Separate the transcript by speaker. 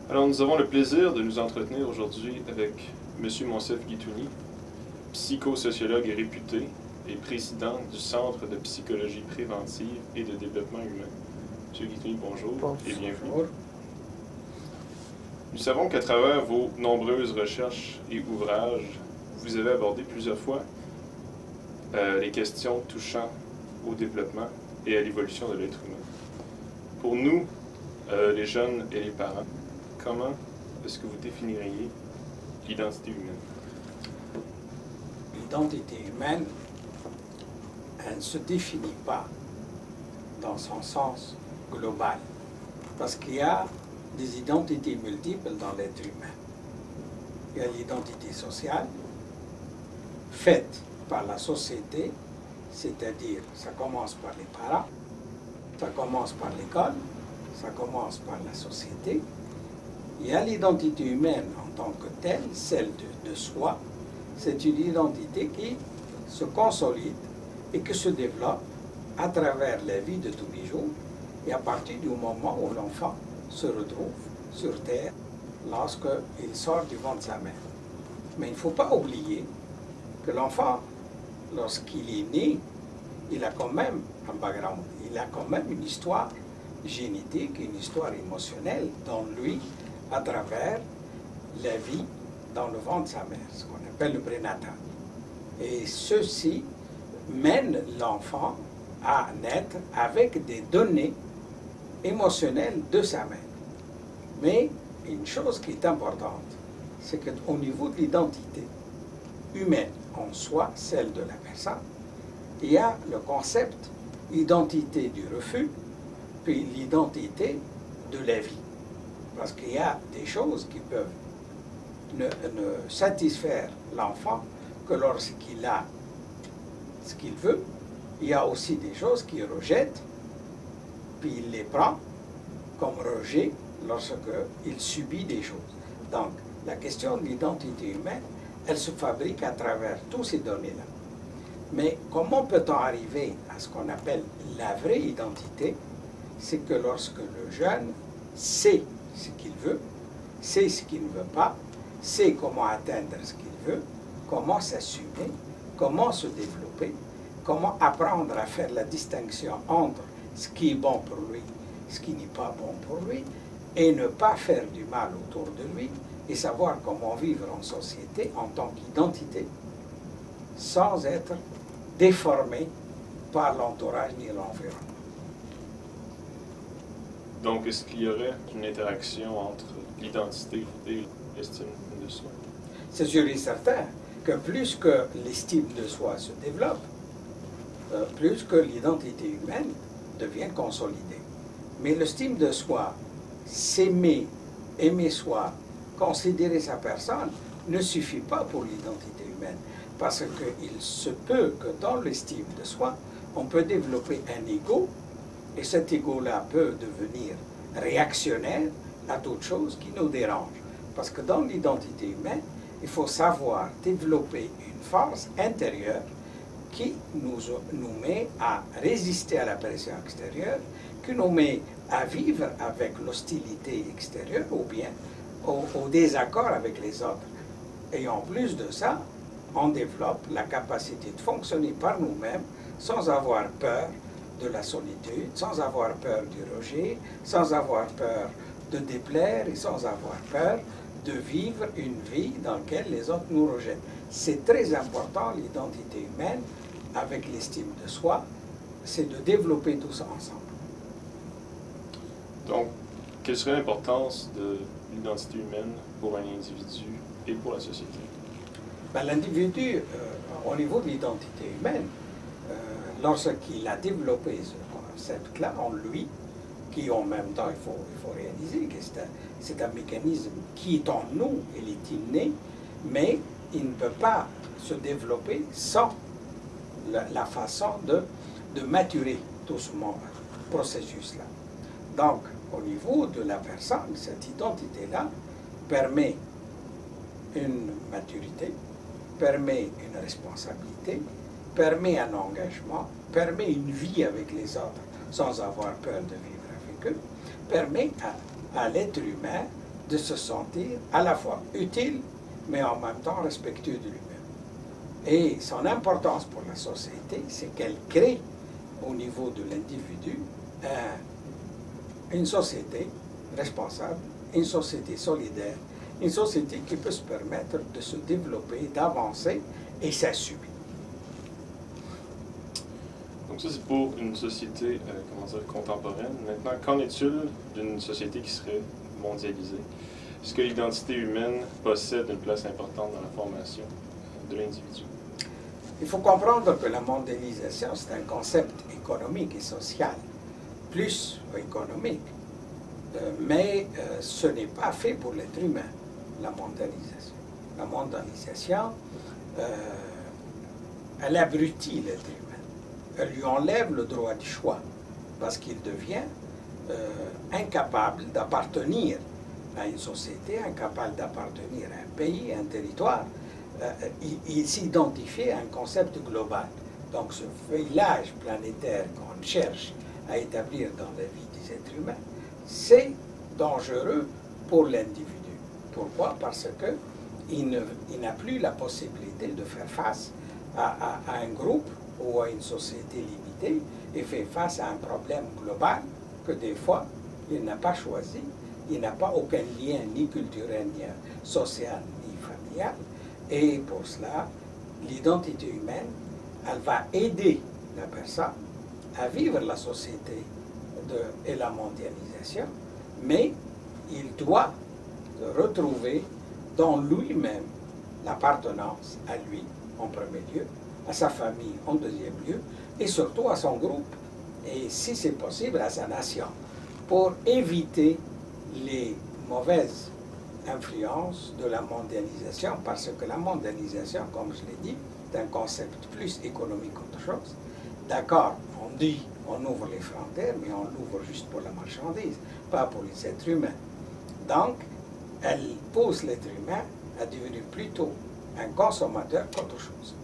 Speaker 1: Alors, nous avons le plaisir de nous entretenir aujourd'hui avec M. Monsef Guitouni, psychosociologue réputé et président du Centre de psychologie préventive et de développement humain. M. Guitouni, bonjour et bienvenue. Nous savons qu'à travers vos nombreuses recherches et ouvrages, vous avez abordé plusieurs fois les questions touchant au développement et à l'évolution de l'être humain. Pour nous, les jeunes et les parents, comment est-ce que vous définiriez l'identité humaine?
Speaker 2: L'identité humaine, elle ne se définit pas dans son sens global, parce qu'il y a des identités multiples dans l'être humain. Il y a l'identité sociale, faite par la société, c'est-à-dire ça commence par les parents, ça commence par l'école, ça commence par la société. Il y a l'identité humaine en tant que telle, celle de soi. C'est une identité qui se consolide et qui se développe à travers la vie de tous les jours et à partir du moment où l'enfant se retrouve sur Terre lorsqu'il sort du ventre de sa mère. Mais il ne faut pas oublier que l'enfant, lorsqu'il est né, il a quand même un background, il a quand même une histoire génétique, une histoire émotionnelle dans lui à travers la vie dans le ventre de sa mère, ce qu'on appelle le prénatal. Et ceci mène l'enfant à naître avec des données émotionnelles de sa mère. Mais une chose qui est importante, c'est qu'au niveau de l'identité humaine en soi, celle de la personne, il y a le concept identité du refus, puis l'identité de la vie. Parce qu'il y a des choses qui peuvent ne satisfaire l'enfant que lorsqu'il a ce qu'il veut. Il y a aussi des choses qu'il rejette, puis il les prend comme rejet lorsqu'il subit des choses. Donc, la question de l'identité humaine, elle se fabrique à travers toutes ces données-là. Mais comment peut-on arriver à ce qu'on appelle la vraie identité? C'est que lorsque le jeune sait ce qu'il veut, sait ce qu'il ne veut pas, sait comment atteindre ce qu'il veut, comment s'assumer, comment se développer, comment apprendre à faire la distinction entre ce qui est bon pour lui, ce qui n'est pas bon pour lui, et ne pas faire du mal autour de lui, et savoir comment vivre en société en tant qu'identité, sans être déformé par l'entourage ni l'environnement.
Speaker 1: Donc, est-ce qu'il y aurait une interaction entre l'identité et l'estime de soi?
Speaker 2: C'est sûr et certain que plus que l'estime de soi se développe, plus que l'identité humaine devient consolidée. Mais l'estime de soi, s'aimer, aimer soi, considérer sa personne, ne suffit pas pour l'identité humaine. Parce qu'il se peut que dans l'estime de soi, on peut développer un ego, et cet ego-là peut devenir réactionnaire à toute chose qui nous dérange. Parce que dans l'identité humaine, il faut savoir développer une force intérieure qui nous met à résister à la pression extérieure, qui nous met à vivre avec l'hostilité extérieure ou bien au désaccord avec les autres. Et en plus de ça, on développe la capacité de fonctionner par nous-mêmes sans avoir peur de la solitude, sans avoir peur du rejet, sans avoir peur de déplaire et sans avoir peur de vivre une vie dans laquelle les autres nous rejettent. C'est très important, l'identité humaine, avec l'estime de soi, c'est de développer tout ça ensemble.
Speaker 1: Donc, quelle serait l'importance de l'identité humaine pour un individu et pour la société?
Speaker 2: Ben, l'individu, au niveau de l'identité humaine, lorsqu'il a développé ce concept-là en lui, qui en même temps, il faut réaliser que c'est un mécanisme qui est en nous, il est inné, mais il ne peut pas se développer sans la façon de maturer tout ce processus-là. Donc, au niveau de la personne, cette identité-là permet une maturité, permet une responsabilité, permet un engagement, permet une vie avec les autres sans avoir peur de vivre avec eux, permet à l'être humain de se sentir à la fois utile, mais en même temps respectueux de lui-même. Et son importance pour la société, c'est qu'elle crée au niveau de l'individu une société responsable, une société solidaire, une société qui peut se permettre de se développer, d'avancer et s'assumer.
Speaker 1: Donc ça, c'est pour une société comment dire, contemporaine. Maintenant, qu'en est-il d'une société qui serait mondialisée? Est-ce que l'identité humaine possède une place importante dans la formation de l'individu?
Speaker 2: Il faut comprendre que la mondialisation, c'est un concept économique et social, plus économique, mais ce n'est pas fait pour l'être humain, la mondialisation. La mondialisation, elle abrutit l'être humain. Elle lui enlève le droit du choix, parce qu'il devient incapable d'appartenir à une société, incapable d'appartenir à un pays, à un territoire. Il s'identifie à un concept global. Donc ce feuillage planétaire qu'on cherche à établir dans la vie des êtres humains, c'est dangereux pour l'individu. Pourquoi? Parce qu'il n'a plus la possibilité de faire face à un groupe ou à une société limitée et fait face à un problème global que des fois il n'a pas choisi, il n'a pas aucun lien ni culturel, ni social, ni familial. Et pour cela, l'identité humaine, elle va aider la personne à vivre la société et la mondialisation, mais il doit retrouver dans lui-même l'appartenance à lui en premier lieu, à sa famille en deuxième lieu, et surtout à son groupe, et si c'est possible à sa nation, pour éviter les mauvaises influences de la mondialisation, parce que la mondialisation, comme je l'ai dit, est un concept plus économique qu'autre chose. D'accord, on dit on ouvre les frontières, mais on l'ouvre juste pour la marchandise, pas pour les êtres humains. Donc, elle pousse l'être humain à devenir plutôt un consommateur qu'autre chose.